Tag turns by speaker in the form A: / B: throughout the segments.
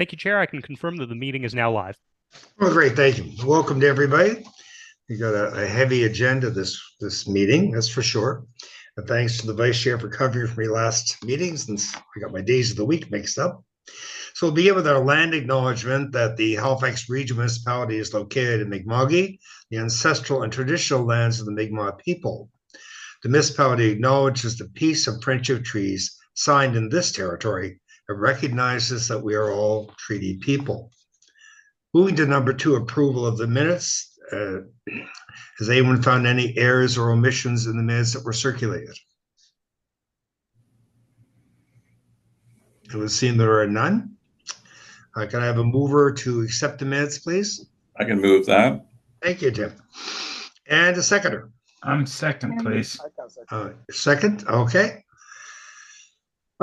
A: Thank you, Chair. I can confirm that the meeting is now live.
B: Well, great. Thank you. Welcome to everybody. We got a heavy agenda this meeting, that's for sure. And thanks to the Vice Chair for covering for me last meeting, since I got my days of the week mixed up. So we'll begin with our land acknowledgement that the Halifax Region Municipality is located in Mi'kma'ki, the ancestral and traditional lands of the Mi'kmaq people. The municipality acknowledges the peace and friendship treaties signed in this territory and recognizes that we are all treaty people. Moving to number 2, approval of the minutes. Has anyone found any errors or omissions in the minutes that were circulated? It would seem there are none. Can I have a mover to accept the minutes, please?
C: I can move that.
B: Thank you, Tim. And a seconder.
D: I'm second, please.
B: Second, okay.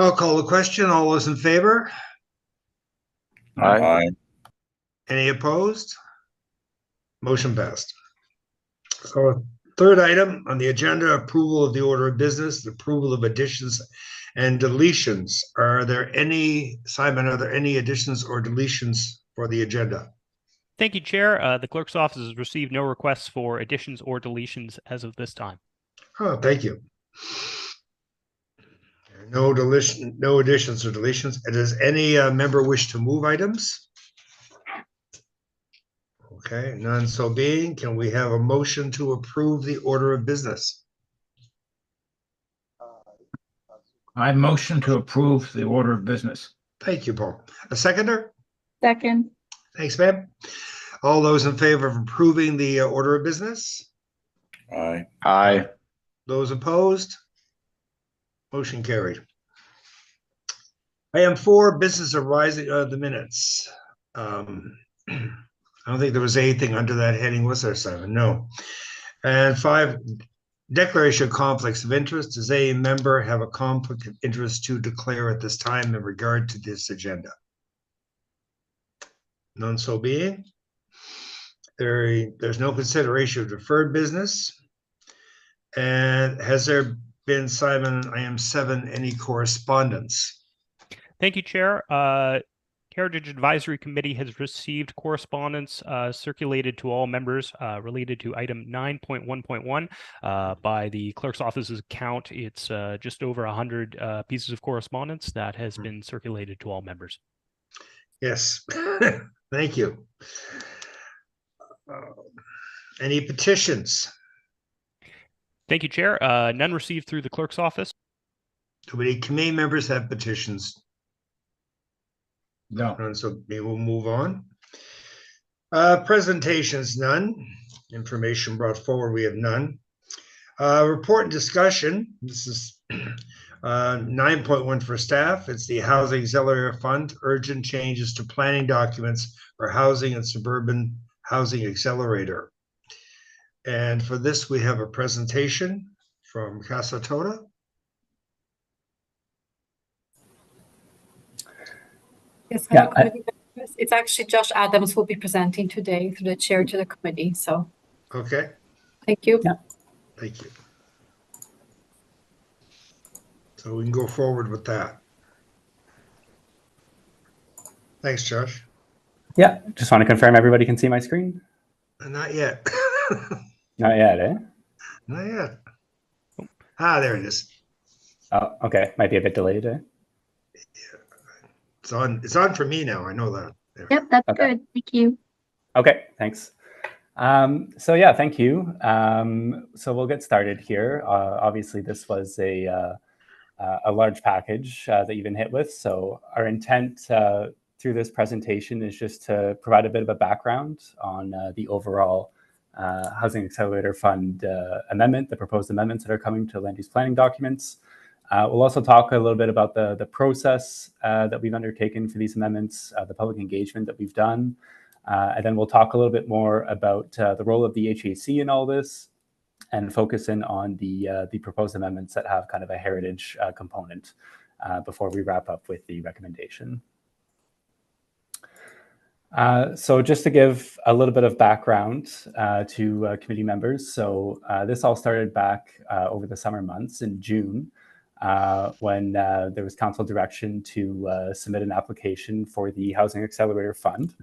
B: I'll call the question. All those in favor?
C: Aye.
B: Any opposed? Motion passed. So third item on the agenda, approval of the order of business, the approval of additions and deletions. Are there any, Simon, are there any additions or deletions for the agenda?
A: Thank you, Chair. The clerk's office has received no requests for additions or deletions as of this time.
B: Oh, thank you. No additions or deletions. Does any member wish to move items? Okay, none so being. Can we have a motion to approve the order of business?
D: I motion to approve the order of business.
B: Thank you, Paul. A seconder?
E: Second.
B: Thanks, ma'am. All those in favor of approving the order of business?
C: Aye.
F: Aye.
B: Those opposed? Motion carried. Item 4, business arising the minutes. I don't think there was anything under that heading, was there, Simon? No. And 5, declaration of conflicts of interest. Does a member have a conflict of interest to declare at this time in regard to this agenda? None so being. There's no consideration of deferred business. And has there been, Simon, item 7, any correspondence?
A: Thank you, Chair. Heritage Advisory Committee has received correspondence circulated to all members related to item 9.1.1. By the clerk's office's count, it's just over 100 pieces of correspondence that has been circulated to all members.
B: Yes, thank you. Any petitions?
A: Thank you, Chair. None received through the clerk's office.
B: Do any committee members have petitions?
D: No.
B: None, so we will move on. Presentations, none. Information brought forward, we have none. Report and discussion. This is 9.1 for staff. It's the Housing Accelerator Fund, urgent changes to planning documents for housing and suburban housing accelerator. And for this, we have a presentation from Casa Toda.
E: Yes,
F: Yeah,
E: it's actually Josh Adams who will be presenting today through the chair to the committee. So,
B: Okay,
E: thank you.
F: Yeah.
B: thank you. So we can go forward with that. Thanks, Josh.
F: Yeah, just want to confirm everybody can see my screen.
B: Not yet.
F: Not yet, eh?
B: Not yet. Ah, there it is.
F: Oh, okay. Might be a bit delayed, eh?
B: It's on. It's on for me now. I know that. There.
E: Yep, that's
F: Okay.
E: good. Thank you.
F: Okay, thanks. So yeah, thank you. So we'll get started here. Obviously, this was a large package that you've been hit with. So our intent through this presentation is just to provide a bit of a background on the overall Housing Accelerator Fund amendment, the proposed amendments that are coming to land use planning documents. We'll also talk a little bit about the process that we've undertaken for these amendments, the public engagement that we've done. And then we'll talk a little bit more about the role of the HAC in all this and focus in on the proposed amendments that have kind of a heritage component before we wrap up with the recommendation. So just to give a little bit of background to committee members. So this all started back over the summer months in June. when there was council direction to submit an application for the Housing Accelerator Fund.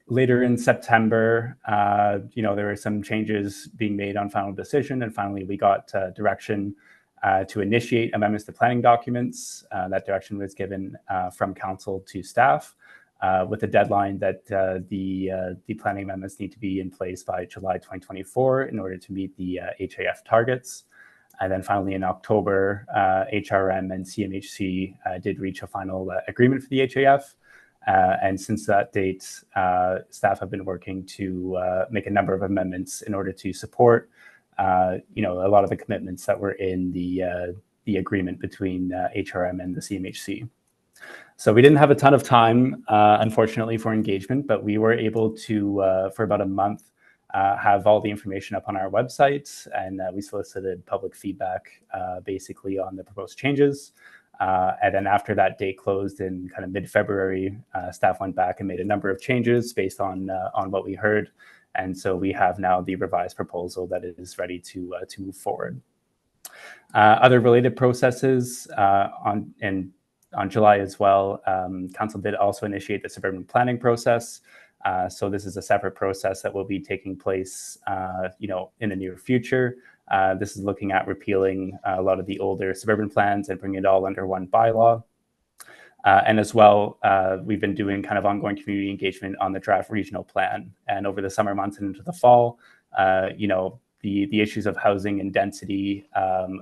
F: Later in September, there were some changes being made on final decision, and finally we got direction to initiate amendments to planning documents. That direction was given from council to staff with a deadline that the planning amendments need to be in place by July 2024 in order to meet the HAF targets. And then finally in October, HRM and CMHC did reach a final agreement for the HAF. And since that date, staff have been working to make a number of amendments in order to support, a lot of the commitments that were in the agreement between HRM and the CMHC. So we didn't have a ton of time, unfortunately, for engagement, but we were able to, for about a month, have all the information up on our website, and we solicited public feedback, basically on the proposed changes. And then after that date closed in kind of mid-February, staff went back and made a number of changes based on what we heard. And so we have now the revised proposal that is ready to move forward. Other related processes on July as well, council did also initiate the suburban planning process. So this is a separate process that will be taking place, in the near future. This is looking at repealing a lot of the older suburban plans and bringing it all under one bylaw. And as well, we've been doing kind of ongoing community engagement on the draft regional plan. And over the summer months and into the fall, the issues of housing and density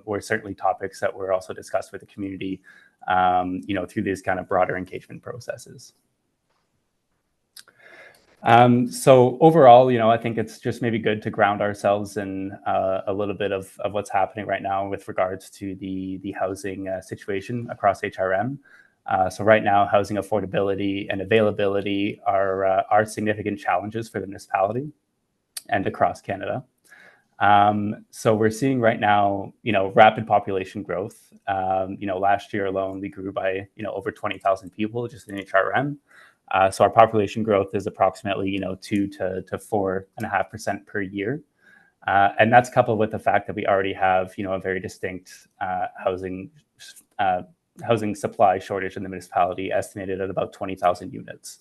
F: were certainly topics that were also discussed with the community, through these kind of broader engagement processes. So overall, I think it's just maybe good to ground ourselves in a little bit of what's happening right now with regards to the housing situation across HRM. So right now, housing affordability and availability are significant challenges for the municipality and across Canada. So we're seeing right now, rapid population growth. Last year alone, we grew by, over 20,000 people just in HRM. So our population growth is approximately, 2 to 4.5% per year. And that's coupled with the fact that we already have, a very distinct housing supply shortage in the municipality, estimated at about 20,000 units.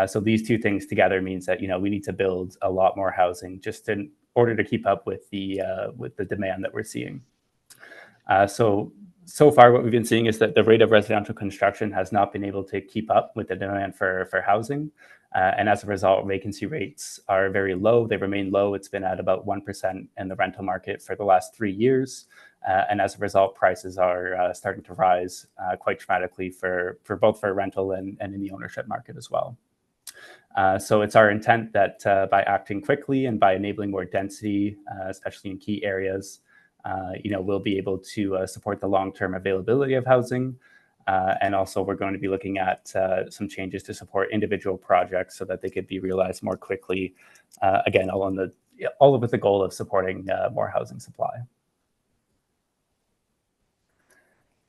F: So these two things together means that, we need to build a lot more housing just in order to keep up with the demand that we're seeing. So far, what we've been seeing is that the rate of residential construction has not been able to keep up with the demand for housing. And as a result, vacancy rates are very low. They remain low. It's been at about 1% in the rental market for the last 3 years. And as a result, prices are starting to rise quite dramatically for both for rental and in the ownership market as well. So it's our intent that by acting quickly and by enabling more density, especially in key areas, we'll be able to support the long-term availability of housing. And also we're going to be looking at some changes to support individual projects so that they could be realized more quickly. Again, all with the goal of supporting more housing supply.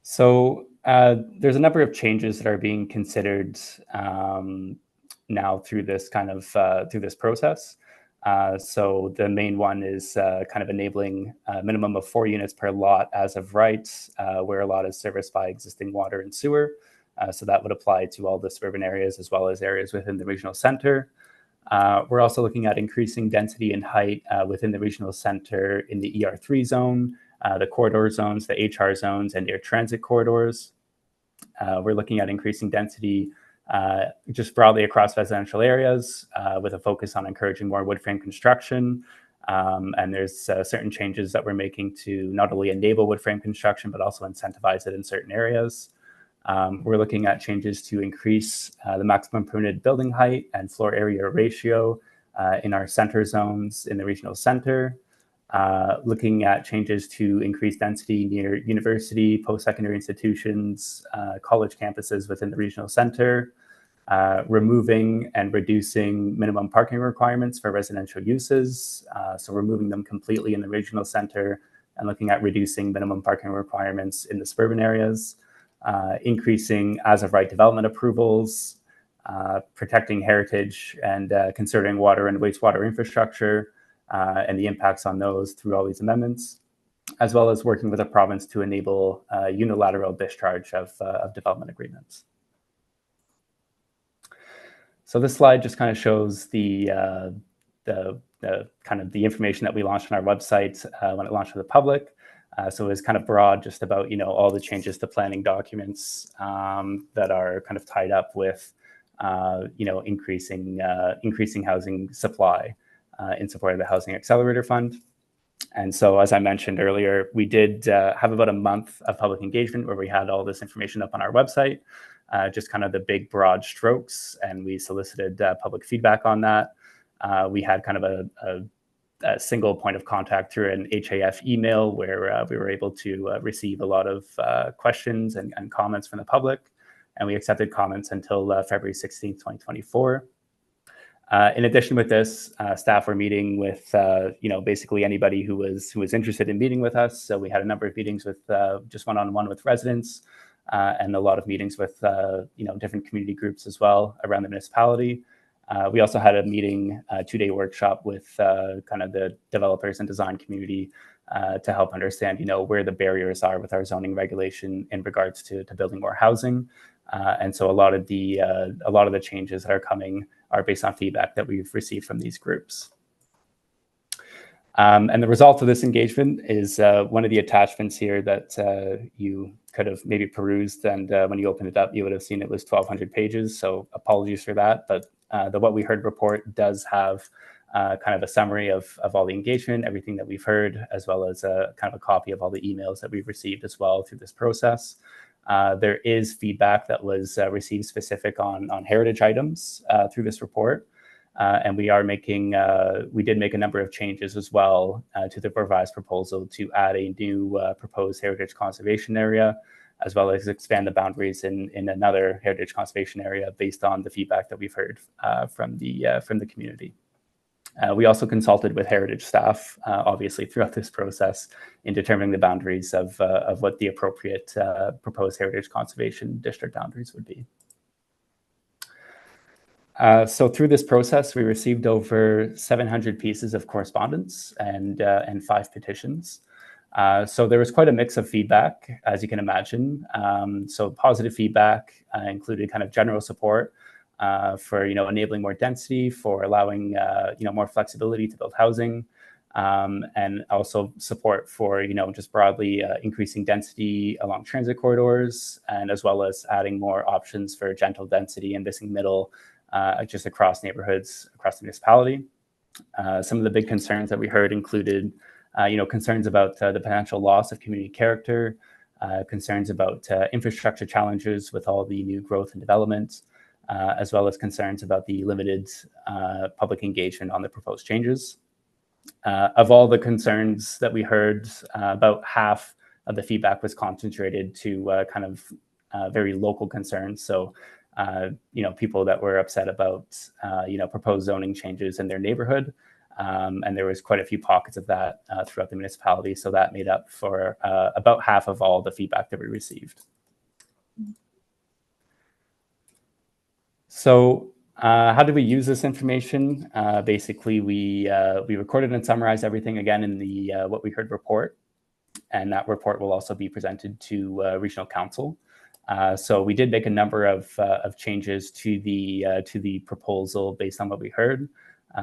F: So there's a number of changes that are being considered now through this through this process. So the main one is kind of enabling a minimum of 4 units per lot as of right, where a lot is serviced by existing water and sewer. So that would apply to all the suburban areas as well as areas within the regional center. We're also looking at increasing density and height within the regional center in the ER3 zone, the corridor zones, the HR zones, and air transit corridors. We're looking at increasing density just broadly across residential areas with a focus on encouraging more wood frame construction. And there's certain changes that we're making to not only enable wood frame construction, but also incentivize it in certain areas. We're looking at changes to increase the maximum permitted building height and floor area ratio in our center zones in the regional center. Looking at changes to increase density near university, post-secondary institutions, college campuses within the regional center, removing and reducing minimum parking requirements for residential uses. So removing them completely in the regional center and looking at reducing minimum parking requirements in the suburban areas, increasing as-of-right development approvals, protecting heritage and conserving water and wastewater infrastructure, and the impacts on those through all these amendments. as well as working with the province to enable unilateral discharge of development agreements. So this slide just kind of shows the kind of the information that we launched on our website when it launched to the public. So it was kind of broad, just about all the changes to planning documents that are kind of tied up with increasing housing supply in support of the Housing Accelerator Fund. And so, as I mentioned earlier, we did have about a month of public engagement where we had all this information up on our website, just kind of the big broad strokes, and we solicited public feedback on that. We had kind of a single point of contact through an HAF email where we were able to receive a lot of questions and comments from the public, and we accepted comments until February 16th, 2024. In addition with this, staff were meeting with basically anybody who was interested in meeting with us. So we had a number of meetings with just one-on-one with residents, and a lot of meetings with different community groups as well around the municipality. We also had a meeting, a 2-day workshop with kind of the developers and design community to help understand where the barriers are with our zoning regulation in regards to building more housing. And so a lot of the changes that are coming are based on feedback that we've received from these groups. And the result of this engagement is one of the attachments here that you could have maybe perused, and when you opened it up, you would have seen it was 1,200 pages. So apologies for that, but the What We Heard report does have kind of a summary of all the engagement, everything that we've heard, as well as a kind of a copy of all the emails that we've received as well through this process. There is feedback that was received specific on heritage items through this report. And we did make a number of changes as well to the revised proposal to add a new proposed heritage conservation area, as well as expand the boundaries in another heritage conservation area based on the feedback that we've heard from the community. We also consulted with heritage staff, obviously, throughout this process in determining the boundaries of what the appropriate proposed heritage conservation district boundaries would be. So through this process, we received over 700 pieces of correspondence and 5 petitions. So there was quite a mix of feedback, as you can imagine. So positive feedback included kind of general support for enabling more density, for allowing more flexibility to build housing, and also support for just broadly increasing density along transit corridors, and as well as adding more options for gentle density and missing middle just across neighborhoods across the municipality. Some of the big concerns that we heard included concerns about the potential loss of community character, concerns about infrastructure challenges with all the new growth and development, as well as concerns about the limited public engagement on the proposed changes. Of all the concerns that we heard, about half of the feedback was concentrated to kind of very local concerns. So, people that were upset about, proposed zoning changes in their neighborhood. And there was quite a few pockets of that throughout the municipality. So that made up for about half of all the feedback that we received. So how did we use this information? Basically, we recorded and summarized everything again in the What We Heard report. And that report will also be presented to Regional Council. So we did make a number of changes to the proposal based on what we heard.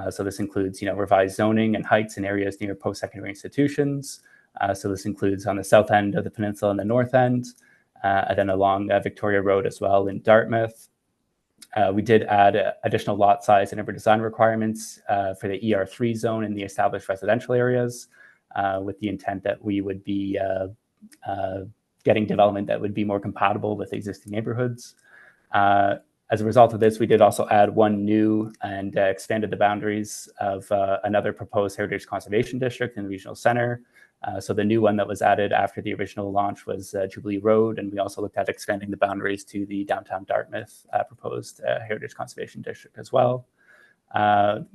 F: So this includes, revised zoning and heights in areas near post-secondary institutions. So this includes on the south end of the peninsula and the north end, and then along Victoria Road as well in Dartmouth. We did add additional lot size and urban design requirements for the ER3 zone in the established residential areas, with the intent that we would be getting development that would be more compatible with existing neighborhoods. As a result of this, we did also add one new and expanded the boundaries of another proposed heritage conservation district in the regional center. So the new one that was added after the original launch was Jubilee Road, and we also looked at expanding the boundaries to the downtown Dartmouth proposed heritage conservation district as well.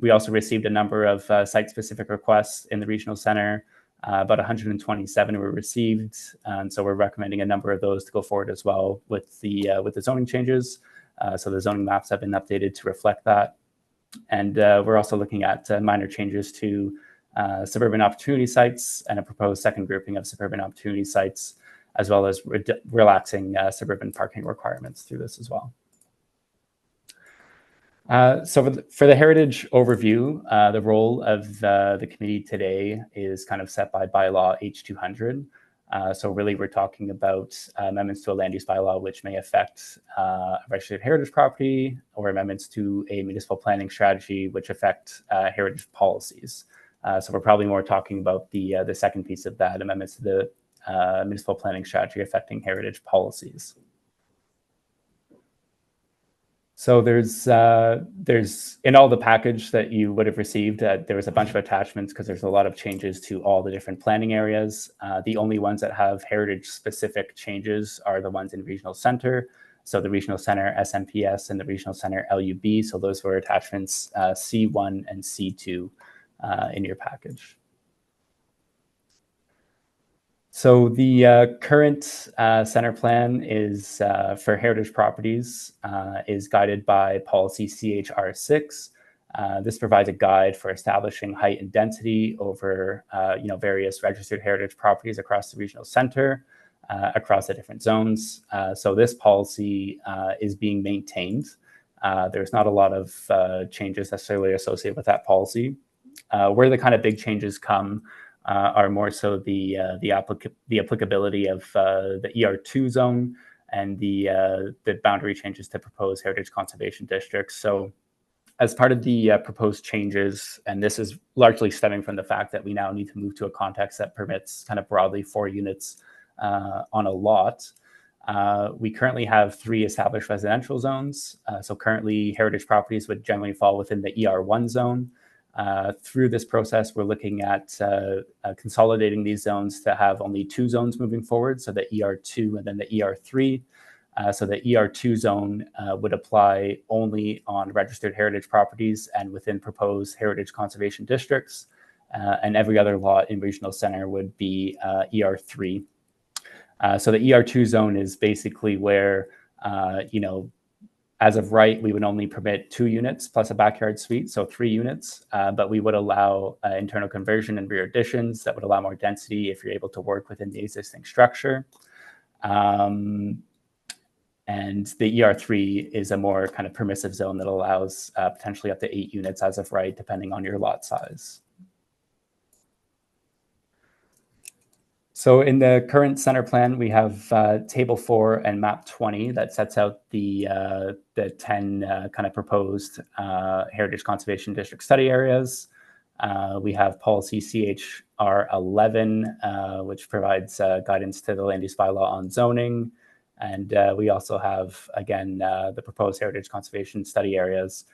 F: We also received a number of site-specific requests in the regional center. About 127 were received, and so we're recommending a number of those to go forward as well with the zoning changes. So the zoning maps have been updated to reflect that. And we're also looking at minor changes to suburban opportunity sites, and a proposed second grouping of suburban opportunity sites, as well as relaxing suburban parking requirements through this as well. So for the heritage overview, the role of the committee today is kind of set by bylaw H200. So really we're talking about amendments to a land use bylaw which may affect a registered heritage property, or amendments to a municipal planning strategy which affect heritage policies. So we're probably more talking about the second piece of that, amendments to the municipal planning strategy affecting heritage policies. So there's in all the package that you would have received, there was a bunch of attachments because there's a lot of changes to all the different planning areas. The only ones that have heritage specific changes are the ones in regional center. So the regional center SMPS and the regional center LUB. So those were attachments C1 and C2 in your package. So the current center plan is for heritage properties is guided by policy CHR6. This provides a guide for establishing height and density over various registered heritage properties across the regional center, across the different zones. So this policy is being maintained. There's not a lot of changes necessarily associated with that policy. Where the kind of big changes come are more so the applicability of the ER2 zone and the boundary changes to proposed heritage conservation districts. So as part of the proposed changes, and this is largely stemming from the fact that we now need to move to a context that permits kind of broadly 4 units on a lot, we currently have 3 established residential zones. So currently heritage properties would generally fall within the ER1 zone. Through this process, we're looking at consolidating these zones to have only 2 zones moving forward, so the ER2 and then the ER3. So the ER2 zone would apply only on registered heritage properties and within proposed heritage conservation districts, and every other lot in regional center would be ER3. So the ER2 zone is basically where, as of right, we would only permit 2 units plus a backyard suite, so 3 units, but we would allow internal conversion and rear additions that would allow more density if you're able to work within the existing structure. And the ER3 is a more kind of permissive zone that allows potentially up to 8 units as of right, depending on your lot size. So in the current center plan, we have table 4 and map 20 that sets out the 10 kind of proposed heritage conservation district study areas. We have policy CHR11, which provides guidance to the land use bylaw on zoning. And we also have, again, the proposed heritage conservation study areas.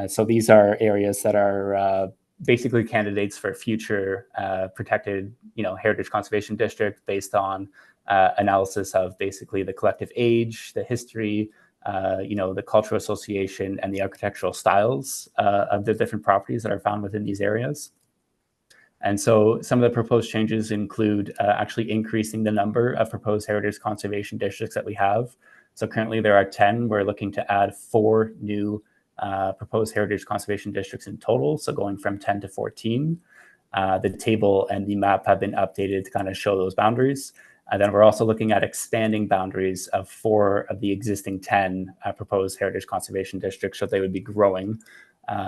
F: So these are areas that are basically candidates for future protected, heritage conservation district based on analysis of basically the collective age, the history, the cultural association, and the architectural styles of the different properties that are found within these areas. And so some of the proposed changes include actually increasing the number of proposed heritage conservation districts that we have. So currently there are 10. We're looking to add 4 new proposed heritage conservation districts in total, so going from 10 to 14. The table and the map have been updated to kind of show those boundaries. And then we're also looking at expanding boundaries of 4 of the existing 10 proposed heritage conservation districts, so they would be growing.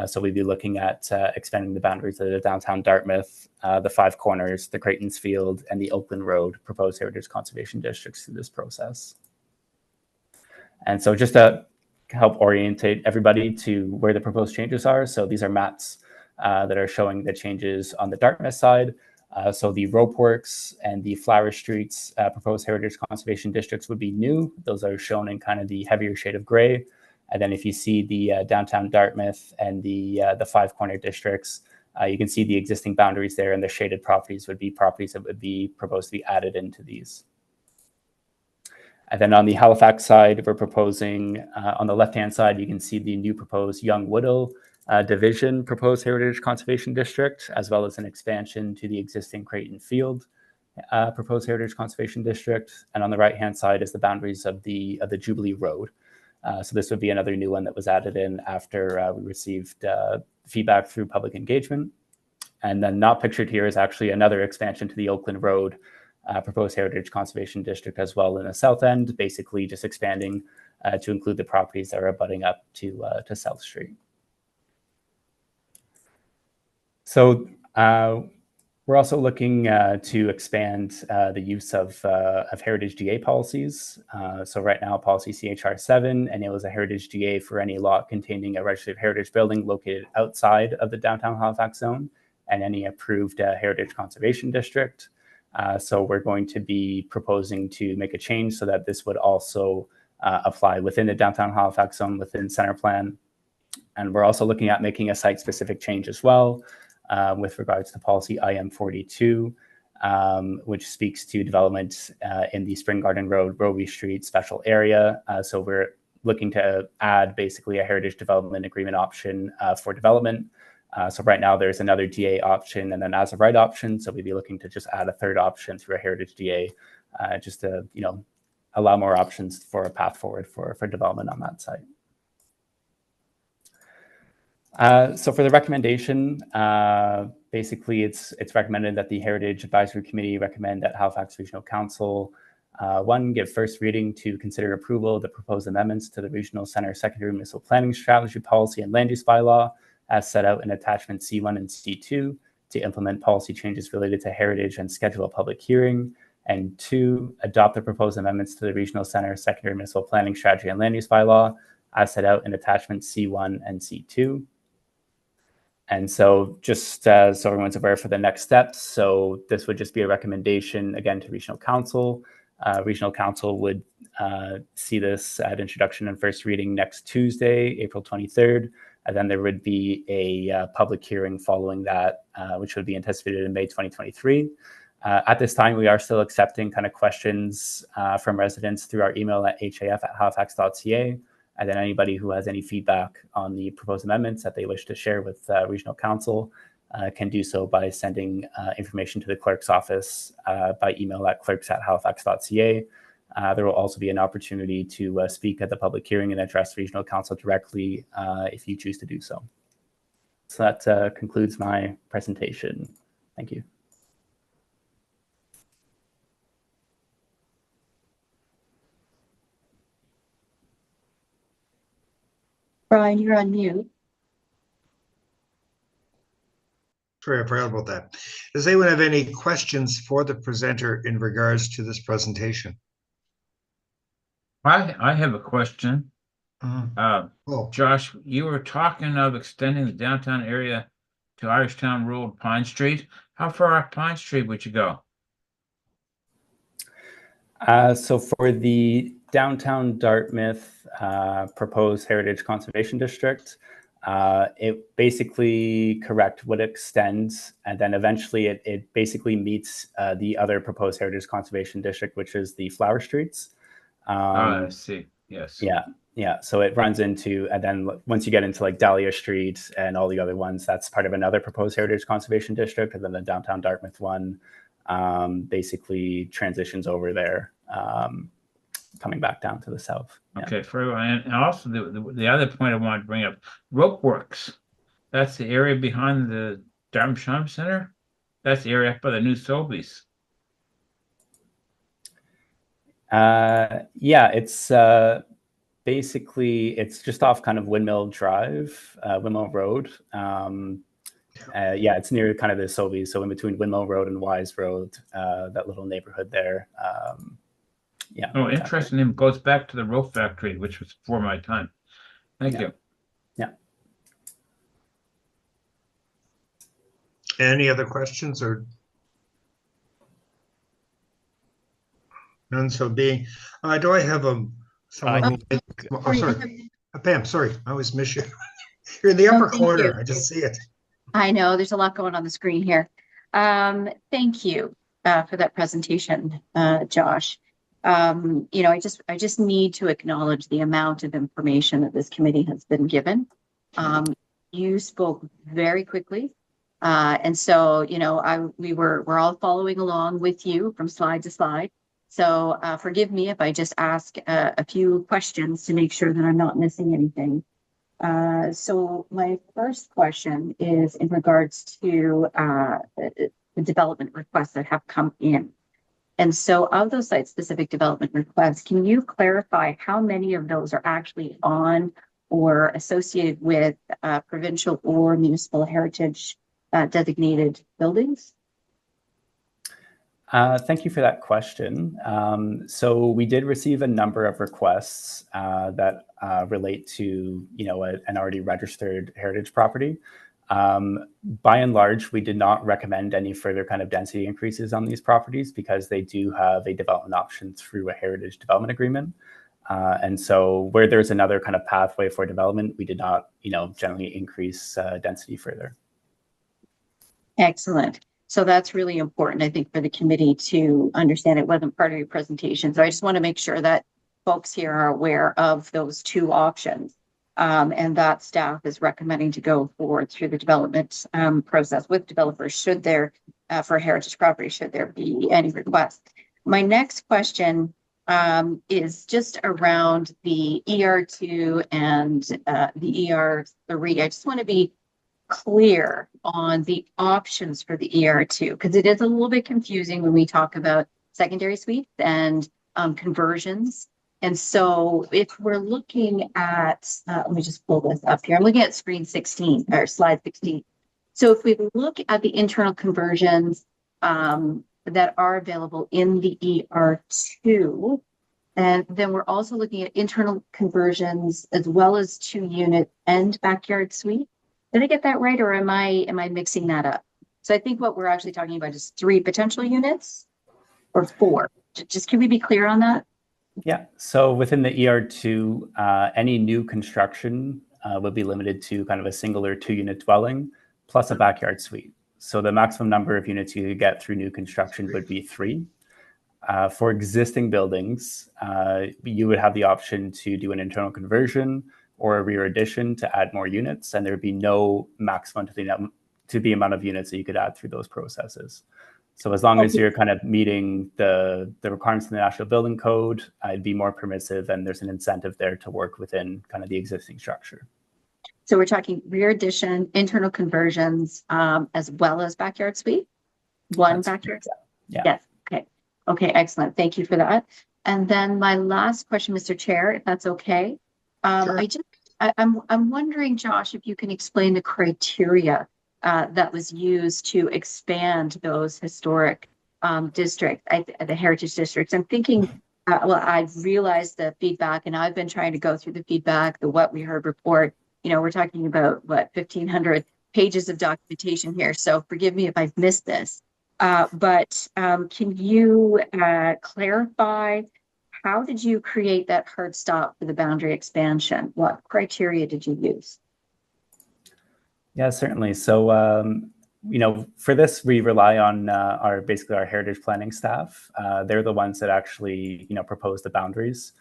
F: So we'd be looking at expanding the boundaries of the downtown Dartmouth, the Five Corners, the Creighton's Field, and the Oakland Road proposed heritage conservation districts through this process. And so just to help orientate everybody to where the proposed changes are. So these are maps that are showing the changes on the Dartmouth side. So the Rope Works and the Flower Streets proposed heritage conservation districts would be new. Those are shown in kind of the heavier shade of gray. And then if you see the downtown Dartmouth and the Five Corner districts, you can see the existing boundaries there, and the shaded properties would be properties that would be proposed to be added into these. And then on the Halifax side, we're proposing, on the left-hand side, you can see the new proposed Young Woodall Division proposed heritage conservation district, as well as an expansion to the existing Creighton Field proposed heritage conservation district. And on the right-hand side is the boundaries of the Jubilee Road. So this would be another new one that was added in after we received feedback through public engagement. And then not pictured here is actually another expansion to the Oakland Road proposed Heritage Conservation District as well in the south end, basically just expanding to include the properties that are abutting up to South Street. So we're also looking to expand the use of heritage GA policies. So right now, policy CHR 7 enables a heritage GA for any lot containing a registered heritage building located outside of the downtown Halifax zone and any approved heritage conservation district. So we're going to be proposing to make a change so that this would also apply within the downtown Halifax zone within center plan. And we're also looking at making a site-specific change as well with regards to policy IM 42, which speaks to development in the Spring Garden Road, Robie Street special area. So we're looking to add basically a heritage development agreement option for development. So right now there's another DA option and then as of right option. So we'd be looking to just add a third option through a heritage DA, just to, you know, allow more options for a path forward for development on that site. So for the recommendation, basically it's recommended that the Heritage Advisory Committee recommend that Halifax Regional Council, one, give first reading to consider approval of the proposed amendments to the Regional Center Secondary Municipal Planning Strategy Policy and Land Use Bylaw as set out in attachment C1 and C2 to implement policy changes related to heritage and schedule a public hearing. And 2, adopt the proposed amendments to the Regional Center Secondary Municipal Planning Strategy and Land Use Bylaw as set out in attachment C1 and C2. And so just so everyone's aware for the next steps, so this would just be a recommendation, again, to Regional Council. Regional Council would see this at introduction and first reading next Tuesday, April 23rd. And then there would be a public hearing following that, which would be anticipated in May 2023. At this time, we are still accepting kind of questions from residents through our email at haf@halifax.ca. And then anybody who has any feedback on the proposed amendments that they wish to share with Regional Council can do so by sending information to the clerk's office by email at clerks@halifax.ca. There will also be an opportunity to speak at the public hearing and address Regional Council directly if you choose to do so. So that concludes my presentation. Thank you.
G: Brian, you're on mute.
B: Sorry, I forgot about that. Does anyone have any questions for the presenter in regards to this presentation?
D: I have a question.
B: Oh,
D: Josh, you were talking of extending the downtown area to Irishtown Road, Pine Street. How far up Pine Street would you go?
F: So for the downtown Dartmouth proposed Heritage Conservation District, it basically would extend, and then eventually it basically meets the other proposed Heritage Conservation District, which is the Flower Streets.
D: I see. Yes.
F: Yeah. So it runs into, and then once you get into like Dahlia Street and all the other ones, that's part of another proposed Heritage Conservation District, and then the downtown Dartmouth one basically transitions over there, coming back down to the south. Yeah.
D: Okay, very well. And also the other point I wanted to bring up, Rope Works. That's the area behind the Dartmouth Shopping Center. That's the area up by the new Sobeys.
F: Yeah, it's basically it's just off kind of Windmill Drive, Windmill Road. Yeah, it's near kind of the Sobeys, so in between Windmill Road and Wise Road, that little neighborhood there. Yeah.
D: Oh, interesting. It goes back to the rope factory, which was before my time. Thank you.
F: Yeah.
B: any other questions or? None, so being, do I have someone? Oh, sorry. Pam, sorry, I always miss you. You're in the upper corner, I just see it.
G: I know there's a lot going on the screen here. Thank you for that presentation, Josh. You know, I just need to acknowledge the amount of information that this committee has been given. You spoke very quickly. And so, you know, we're all following along with you from slide to slide. So forgive me if I just ask a few questions to make sure that I'm not missing anything. So my first question is in regards to the development requests that have come in. And so of those site-specific development requests, can you clarify how many of those are actually on or associated with provincial or municipal heritage designated buildings?
F: Thank you for that question. So we did receive a number of requests that relate to, an already registered heritage property. By and large, we did not recommend any further kind of density increases on these properties because they do have a development option through a heritage development agreement. And so where there's another kind of pathway for development, we did not, generally increase density further.
G: Excellent. So that's really important, I think, for the committee to understand. It wasn't part of your presentation. So I just want to make sure that folks here are aware of those two options. And that staff is recommending to go forward through the development process with developers should there, for heritage property, should there be any requests. My next question is just around the ER2 and the ER3. I just want to be clear on the options for the ER2 because it is a little bit confusing when we talk about secondary suites and conversions. And so if we're looking at, let me just pull this up here. I'm looking at screen 16 or slide 16. So if we look at the internal conversions that are available in the ER2, and then we're also looking at internal conversions as well as 2-unit and backyard suite. Did I get that right, or am I mixing that up? So I think what we're actually talking about is 3 potential units or 4. Just can we be clear on that?
F: Yeah. So within the ER2, any new construction would be limited to kind of a single or 2-unit dwelling plus a backyard suite. So the maximum number of units you could get through new construction would be 3. For existing buildings, you would have the option to do an internal conversion or a rear addition to add more units, and there would be no maximum to the amount of units that you could add through those processes. So as long as you're kind of meeting the requirements in the National Building Code, it'd be more permissive, and there's an incentive there to work within kind of the existing structure.
G: So we're talking rear addition, internal conversions, as well as backyard suite? One backyard?
F: Yeah.
G: Yes. Okay. Okay, excellent. Thank you for that. And then my last question, Mr. Chair, if that's okay.
B: Sure.
G: I'm wondering, Josh, if you can explain the criteria that was used to expand those historic districts, the heritage districts. I'm thinking, well, I've realized the feedback, and I've been trying to go through the feedback, the What We Heard report. We're talking about 1,500 pages of documentation here. So forgive me if I've missed this. But can you clarify? How did you create that hard stop for the boundary expansion? What criteria did you use?
F: Yeah, certainly. So, for this, we rely on our heritage planning staff. They're the ones that actually, propose the boundaries.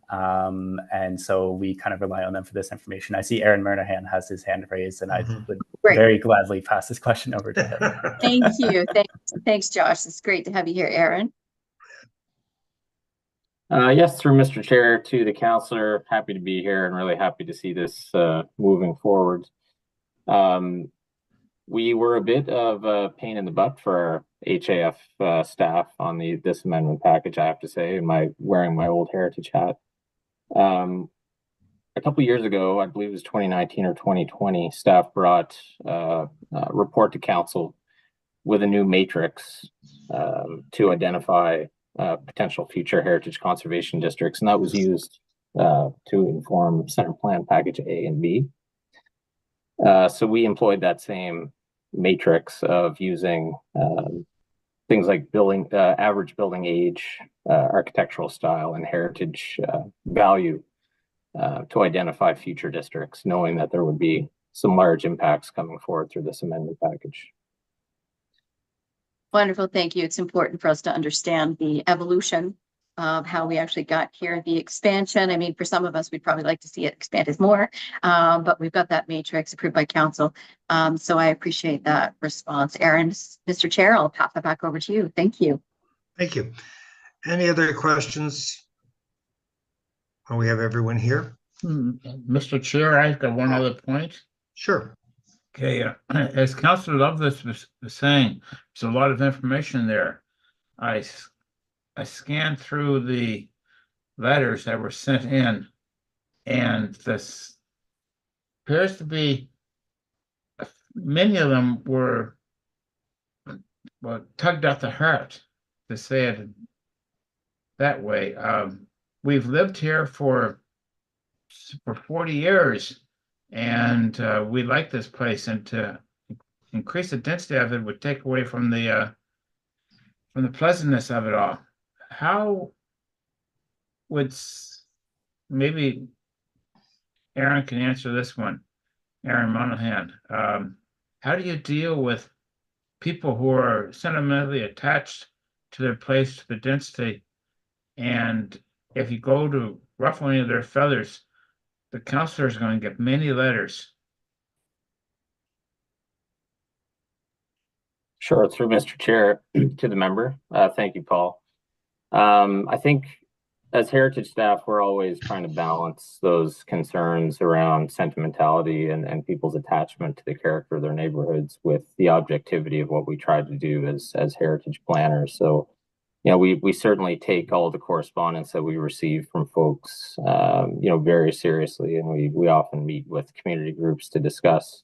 F: And so we kind of rely on them for this information. I see Aaron Murnahan has his hand raised, and I would very gladly pass this question over to him.
G: Thank you. Thanks, Josh. It's great to have you here, Aaron.
H: Yes, through Mr. Chair to the councillor, happy to be here and really happy to see this moving forward. We were a bit of a pain in the butt for our HAF staff on this amendment package, I have to say, wearing my old heritage hat. A couple of years ago, I believe it was 2019 or 2020, staff brought a report to council with a new matrix to identify potential future heritage conservation districts, and that was used to inform Center Plan Package A and B. So we employed that same matrix of using things like average building age, architectural style, and heritage value to identify future districts, knowing that there would be some large impacts coming forward through this amendment package.
G: Wonderful, thank you. It's important for us to understand the evolution of how we actually got here, the expansion. I mean, for some of us, we'd probably like to see it expanded more, but we've got that matrix approved by council. So I appreciate that response. Aaron, Mr. Chair, I'll pass it back over to you. Thank you.
B: Thank you. Any other questions? Oh, we have everyone here.
D: Mr. Chair, I've got one other point.
B: Sure.
D: Okay, as Councilor Lovelace was saying, there's a lot of information there. I scanned through the letters that were sent in, and this appears to be many of them were tugged at the heart, to say it that way. We've lived here for 40 years, and we like this place, and to increase the density of it would take away from the pleasantness of it all. How would maybe Aaron can answer this one, Aaron Monahan. How do you deal with people who are sentimentally attached to their place, to the density, and if you go to ruffle any of their feathers, the councillor is going to get many letters?
H: Sure, through Mr. Chair to the member. Thank you, Paul. I think as heritage staff, we're always trying to balance those concerns around sentimentality and people's attachment to the character of their neighborhoods with the objectivity of what we try to do as heritage planners. So, you know, we certainly take all the correspondence that we receive from folks, you know, very seriously, and we often meet with community groups to discuss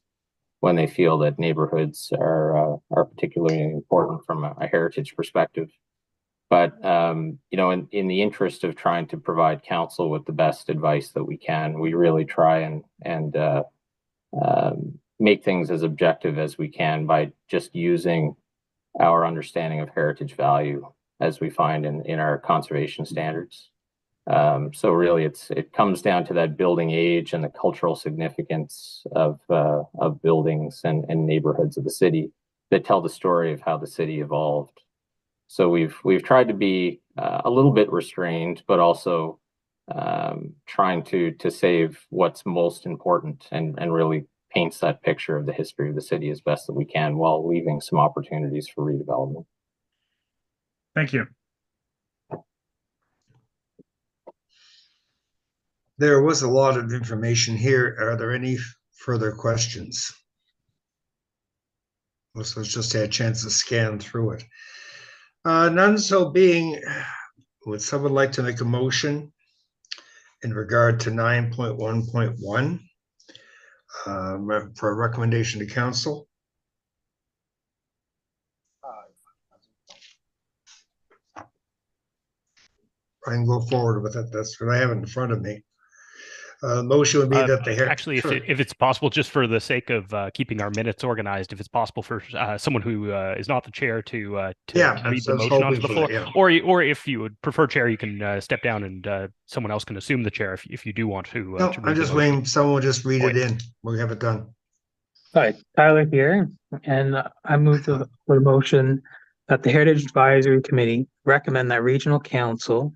H: when they feel that neighborhoods are particularly important from a heritage perspective. But, you know, in the interest of trying to provide council with the best advice that we can, we really try and make things as objective as we can by just using our understanding of heritage value as we find in our conservation standards. So really, it comes down to that building age and the cultural significance of buildings and neighborhoods of the city that tell the story of how the city evolved. So we've tried to be a little bit restrained, but also trying to save what's most important and really paints that picture of the history of the city as best that we can while leaving some opportunities for redevelopment.
D: Thank you.
B: There was a lot of information here. Are there any further questions? Let's just have a chance to scan through it. None so being, would someone like to make a motion in regard to 9.1.1 for a recommendation to council? I can go forward with it. That's what I have in front of me. Motion would be that the
A: actually,
B: sure.
A: if it's possible, just for the sake of keeping our minutes organized, if it's possible for someone who is not the chair to read the motion onto the floor,
B: yeah.
A: or if you would prefer, chair, you can step down and someone else can assume the chair if you do want to.
B: No,
A: to read
B: I'm
A: the
B: just
A: motion.
B: waiting. Someone will just read it in. We'll have it done.
I: Hi, Tyler here, and I move to the motion that the Heritage Advisory Committee recommend that Regional Council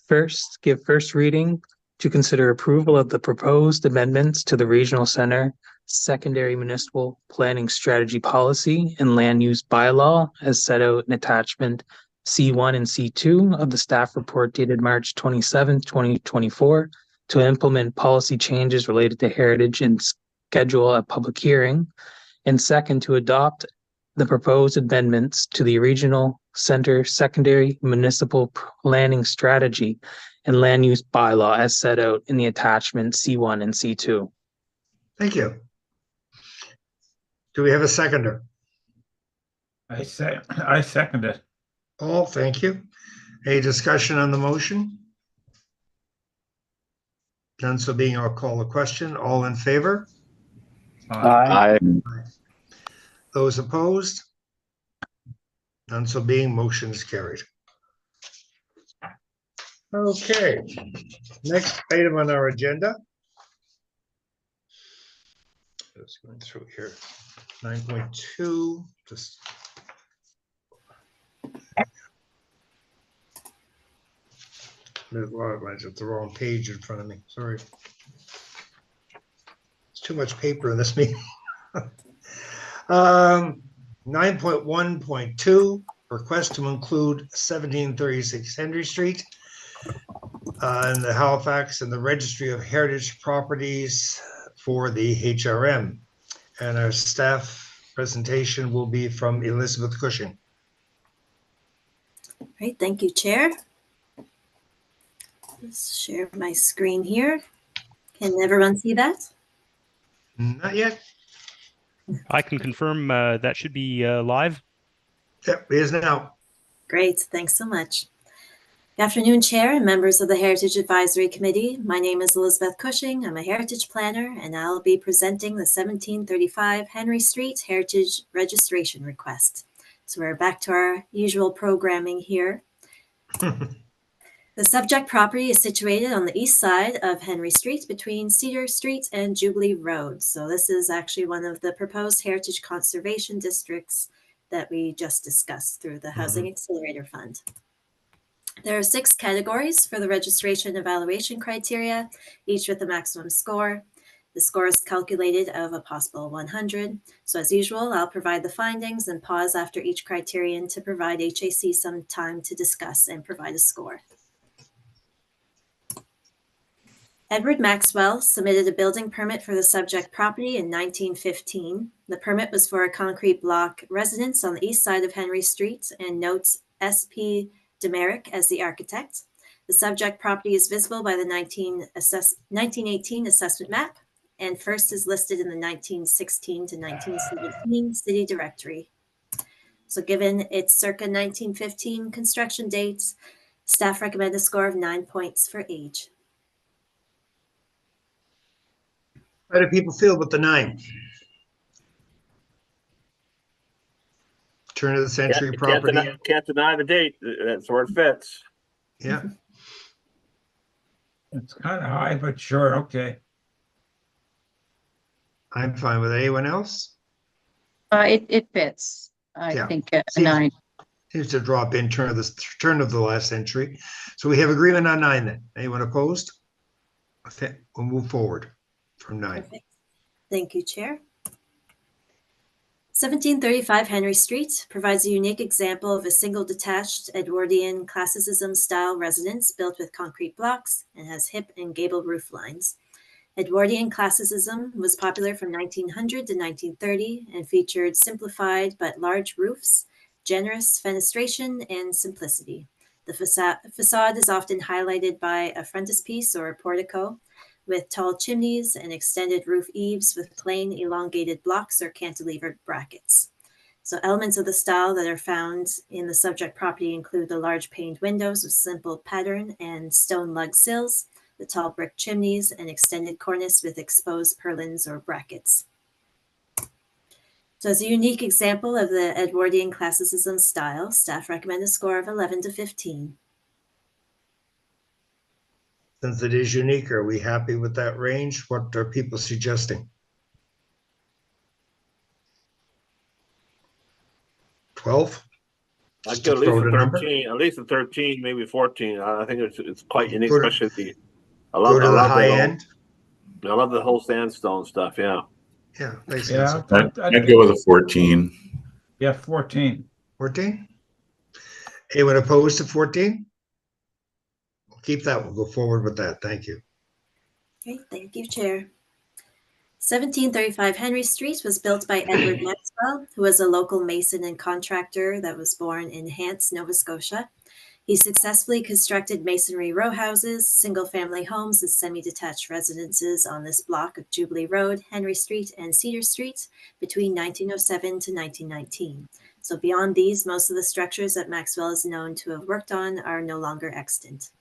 I: first give first reading to consider approval of the proposed amendments to the Regional Center Secondary Municipal Planning Strategy Policy and Land Use Bylaw as set out in attachment C1 and C2 of the staff report dated March 27, 2024 to implement policy changes related to heritage and schedule a public hearing, and second, to adopt the proposed amendments to the Regional Center Secondary Municipal Planning Strategy and Land Use Bylaw as set out in the attachment C1 and C2.
B: Thank you. Do we have a seconder?
D: I second it.
B: Oh, thank you. Any discussion on the motion? None so being, I'll call the question. All in favor?
I: Aye.
B: Those opposed? None so being, motion is carried. Okay, next item on our agenda. Just going through here. 9.2, just. There's a lot of lines at the wrong page in front of me, sorry. It's too much paper in this meeting. 9.1.2, request to include 1736 Henry Street and the Halifax and the Registry of Heritage Properties for the HRM. And our staff presentation will be from Elizabeth Cushing.
J: Great, thank you, Chair. Let's share my screen here. Can everyone see that?
B: Not yet.
A: I can confirm that should be live.
B: Yep, it is now.
J: Great, thanks so much. Good afternoon, Chair and members of the Heritage Advisory Committee. My name is Elizabeth Cushing. I'm a heritage planner, and I'll be presenting the 1735 Henry Street Heritage Registration Request. So we're back to our usual programming here. The subject property is situated on the east side of Henry Street between Cedar Street and Jubilee Road. So this is actually one of the proposed heritage conservation districts that we just discussed through the Housing Accelerator Fund. There are 6 categories for the registration evaluation criteria, each with a maximum score. The score is calculated of a possible 100. So as usual, I'll provide the findings and pause after each criterion to provide HAC some time to discuss and provide a score. Edward Maxwell submitted a building permit for the subject property in 1915. The permit was for a concrete block residence on the east side of Henry Street and notes S.P. Demerick as the architect. The subject property is visible by the 1918 assessment map and first is listed in the 1916 to 1917 city directory. So given its circa 1915 construction dates, staff recommend a score of 9 points for age.
B: How do people feel with the 9? Turn of the century property.
K: Can't deny the date. That's where it fits.
B: Yeah.
D: It's kind of high, but sure, okay.
B: I'm fine with it. Anyone else?
G: It fits. I
B: Yeah.
G: think a 9.
B: Seems to drop in turn of the last century. So we have agreement on 9 then. Anyone opposed? Okay, we'll move forward from 9.
J: Perfect. Thank you, Chair. 1735 Henry Street provides a unique example of a single detached Edwardian classicism style residence built with concrete blocks and has hip and gable roof lines. Edwardian classicism was popular from 1900 to 1930 and featured simplified but large roofs, generous fenestration, and simplicity. The facade is often highlighted by a frontispiece or a portico with tall chimneys and extended roof eaves with plain elongated blocks or cantilevered brackets. So elements of the style that are found in the subject property include the large paned windows with simple pattern and stone lug sills, the tall brick chimneys, and extended cornice with exposed purlins or brackets. So as a unique example of the Edwardian classicism style, staff recommend a score of 11 to 15.
B: Since it is unique, are we happy with that range? What are people suggesting? 12?
K: I'd
B: Just
K: go
B: to
K: at least
B: throw
K: a
B: the number?
K: 13, at least a 13, maybe 14. I think it's quite unique,
B: Go to-
K: especially I
B: Go to the
K: love
B: high
K: that
B: end?
K: I love the whole sandstone stuff. Yeah.
B: Yeah, makes sense.
D: Yeah,
C: I'd go with a 14.
D: yeah, 14.
B: 14? Anyone opposed to 14? We'll keep that. We'll go forward with that. Thank you.
J: Great, thank you, Chair. 1735 Henry Street was built by Edward Maxwell, who was a local mason and contractor that was born in Hants, Nova Scotia. He successfully constructed masonry row houses, single-family homes, and semi-detached residences on this block of Jubilee Road, Henry Street, and Cedar Street between 1907 to 1919. So beyond these, most of the structures that Maxwell is known to have worked on are no longer extant.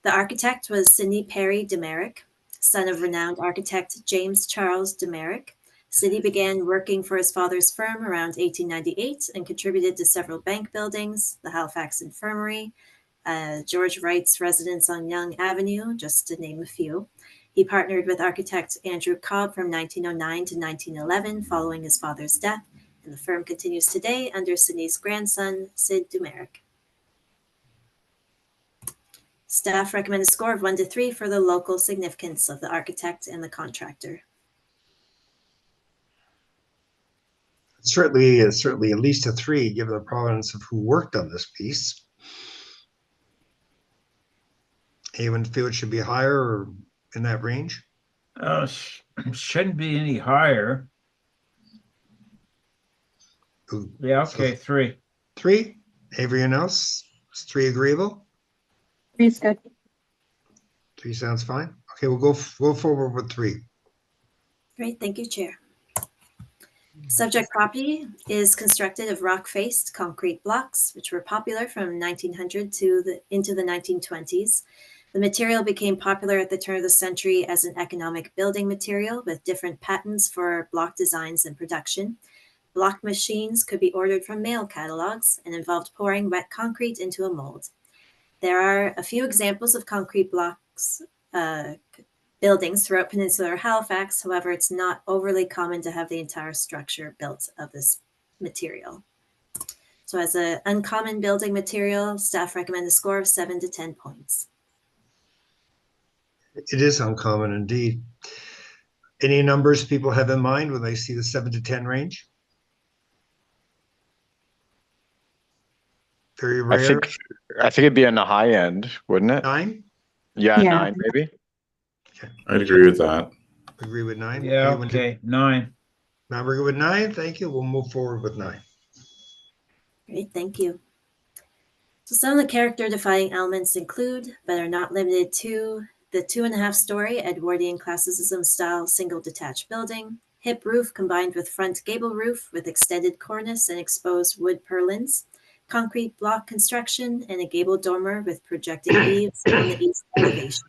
J: The architect was Sidney Perry Demerick, son of renowned architect James Charles Demerick. Sidney began working for his father's firm around 1898 and contributed to several bank buildings, the Halifax Infirmary, George Wright's residence on Yonge Avenue, just to name a few. He partnered with architect Andrew Cobb from 1909 to 1911 following his father's death, and the firm continues today under Sidney's grandson, Sid Demerick. Staff recommend a score of 1 to 3 for the local significance of the architect and the contractor.
B: Certainly at least a 3, given the provenance of who worked on this piece. Anyone feel it should be higher or in that range?
D: Shouldn't be any higher.
B: Ooh,
D: Yeah,
B: so
D: okay, 3.
B: 3. Everyone else? Is 3 agreeable?
G: Three's good.
B: 3 sounds fine. Okay, we'll go forward with 3.
J: Great, thank you, Chair. Subject property is constructed of rock-faced concrete blocks, which were popular from 1900 into the 1920s. The material became popular at the turn of the century as an economic building material with different patents for block designs and production. Block machines could be ordered from mail catalogs and involved pouring wet concrete into a mold. There are a few examples of concrete blocks buildings throughout Peninsular Halifax. However, it's not overly common to have the entire structure built of this material. So as an uncommon building material, staff recommend a score of 7 to 10 points.
B: It is uncommon indeed. Any numbers people have in mind when they see the 7 to 10 range? Very rare.
L: I think it'd be on the high end, wouldn't it?
B: 9?
L: Yeah,
G: Yeah.
L: 9 maybe.
C: I'd agree with that.
B: Agree with 9?
D: Yeah,
B: Anyone do-
D: okay, 9.
B: Now we're good with 9. Thank you. We'll move forward with 9.
J: Great, thank you. So some of the character-defining elements include, but are not limited to, the 2.5-story Edwardian classicism style single detached building, hip roof combined with front gable roof with extended cornice and exposed wood purlins, concrete block construction, and a gable dormer with projecting eaves on the east elevation.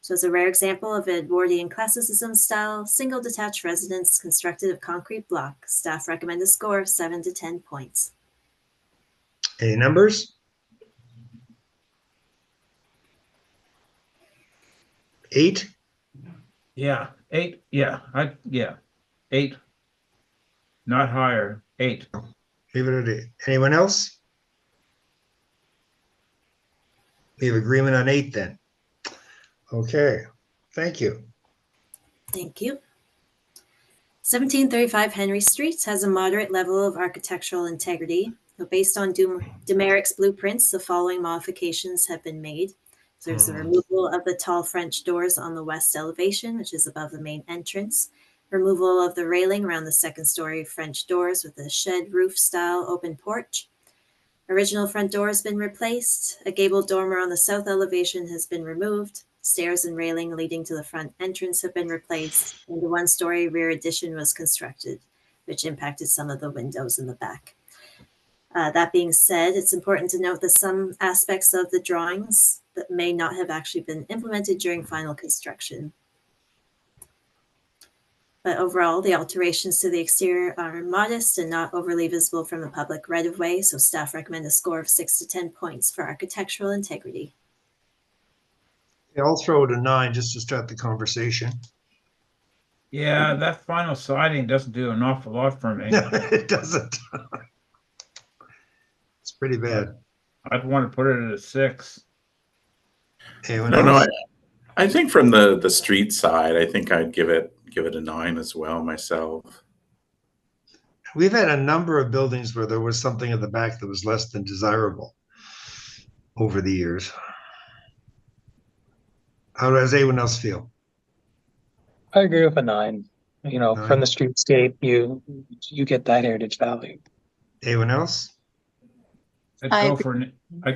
J: So as a rare example of Edwardian classicism style single detached residence constructed of concrete block, staff recommend a score of 7 to 10 points.
B: Any numbers? 8?
D: Yeah, 8. Yeah, 8. Not higher. 8.
B: Leave it at 8. Anyone else? We have agreement on 8 then. Okay, thank you.
J: Thank you. 1735 Henry Street has a moderate level of architectural integrity. So based on Demeric's blueprints, the following modifications have been made. So there's the removal of the tall French doors on the west elevation, which is above the main entrance. Removal of the railing around the second-story French doors with a shed roof-style open porch. Original front door has been replaced. A gable dormer on the south elevation has been removed. Stairs and railing leading to the front entrance have been replaced, and the one-story rear addition was constructed, which impacted some of the windows in the back. That being said, it's important to note that some aspects of the drawings that may not have actually been implemented during final construction. But overall, the alterations to the exterior are modest and not overly visible from the public right-of-way, so staff recommend a score of 6 to 10 points for architectural integrity.
B: Yeah, I'll throw it a 9 just to start the conversation.
D: Yeah, that final siding doesn't do an awful lot for me.
B: No, it doesn't. It's pretty bad.
D: I'd want to put it at a 6.
B: Anyone
C: No,
B: else?
C: I think from the street side, I think I'd give it a 9 as well myself.
B: We've had a number of buildings where there was something at the back that was less than desirable over the years. How does anyone else feel?
I: I agree with a 9. You know,
B: 9.
I: from the streetscape, you get that heritage value.
B: Anyone else?
D: I'd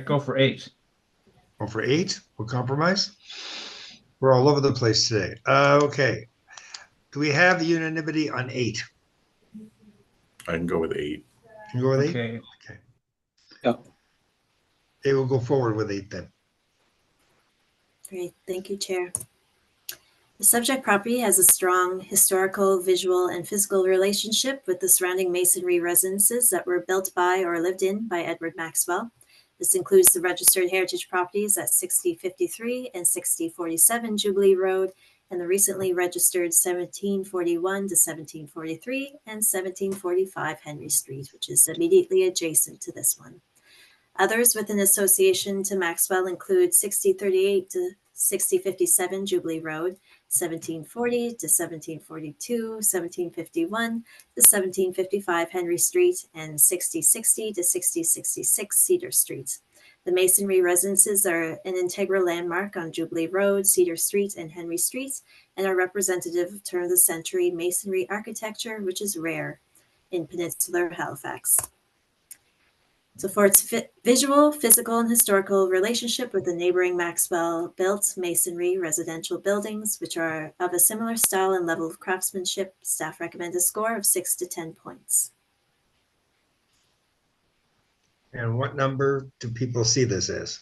D: go for 8.
B: Or for 8? We'll compromise. We're all over the place today. Okay. Do we have the unanimity on 8?
C: I can go with 8.
B: You can go with 8?
D: Okay.
B: Okay.
I: Yeah.
B: They will go forward with 8 then.
J: Great, thank you, Chair. The subject property has a strong historical, visual, and physical relationship with the surrounding masonry residences that were built by or lived in by Edward Maxwell. This includes the registered heritage properties at 6053 and 6047 Jubilee Road, and the recently registered 1741 to 1743 and 1745 Henry Street, which is immediately adjacent to this one. Others with an association to Maxwell include 6038 to 6057 Jubilee Road, 1740 to 1742, 1751 to 1755 Henry Street, and 6060 to 6066 Cedar Street. The masonry residences are an integral landmark on Jubilee Road, Cedar Street, and Henry Street, and are representative of turn-of-the-century masonry architecture, which is rare in peninsular Halifax. So for its visual, physical, and historical relationship with the neighboring Maxwell-built masonry residential buildings, which are of a similar style and level of craftsmanship, staff recommend a score of 6 to 10 points.
B: And what number do people see this as?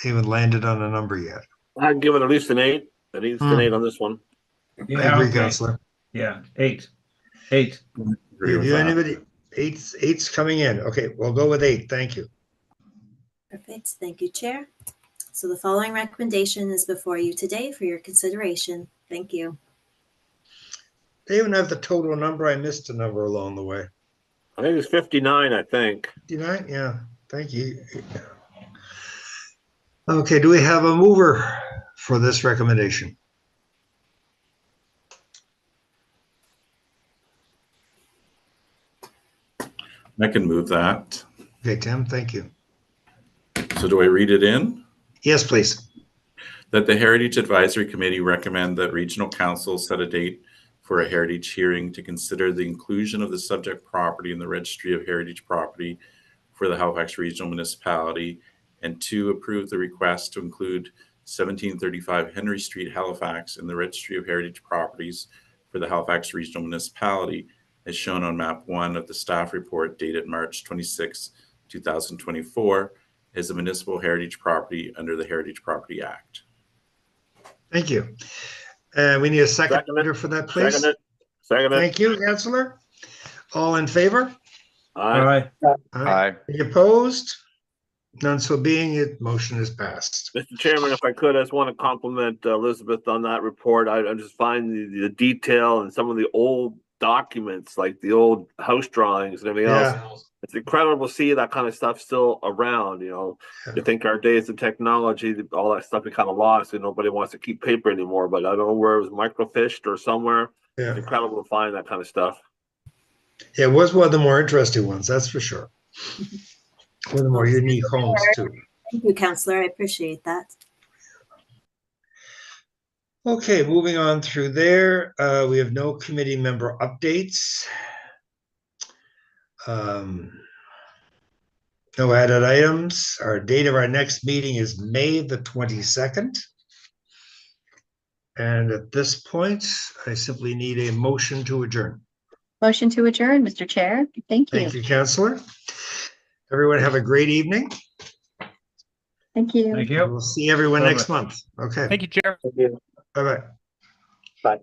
B: They haven't landed on a number yet.
K: I'd give it at least an 8. At least an 8 on this one.
B: I agree, Councillor.
D: Yeah, 8. 8.
B: Do anybody? Eight's coming in. Okay, we'll go with 8. Thank you.
J: Perfect. Thank you, Chair. So the following recommendation is before you today for your consideration. Thank you.
B: They even have the total number. I missed a number along the way.
K: I think it's 59, I think.
B: 59? Yeah. Thank you. Okay, do we have a mover for this recommendation?
C: I can move that.
B: Okay, Tim, thank you.
C: So do I read it in?
B: Yes, please.
C: That the Heritage Advisory Committee recommend that Regional Council set a date for a heritage hearing to consider the inclusion of the subject property in the Registry of Heritage Property for the Halifax Regional Municipality, and 2, approve the request to include 1735 Henry Street, Halifax in the Registry of Heritage Properties for the Halifax Regional Municipality, as shown on map 1 of the staff report dated March 26, 2024, as a municipal heritage property under the Heritage Property Act.
B: Thank you. We need a second for that, please.
K: Second it.
B: Thank you, Councillor. All in favor?
K: Aye.
L: Aye.
B: Any opposed? None so being, it motion is passed.
K: Mr. Chairman, if I could, I just want to compliment Elizabeth on that report. I just find the detail and some of the old documents, like the old house drawings and everything else. It's incredible to see that kind of stuff still around. You know, you think our days of technology, all that stuff we kind of lost, and nobody wants to keep paper anymore. But I don't know where it was microfished or somewhere.
B: Yeah.
K: It's incredible to find that kind of stuff.
B: Yeah, it was one of the more interesting ones, that's for sure. One of the more unique homes too.
J: Thank you, Councillor. I appreciate that.
B: Okay, moving on through there, we have no committee member updates. No added items. Our date of our next meeting is May the 22nd. And at this point, I simply need a motion to adjourn.
G: Motion to adjourn, Mr. Chair. Thank you.
B: Thank you, Councillor. Everyone have a great evening.
G: Thank you.
D: Thank you.
B: We'll see everyone next month. Okay.
A: Thank you, Chair.
K: Thank you.
B: Bye-bye.
K: Bye.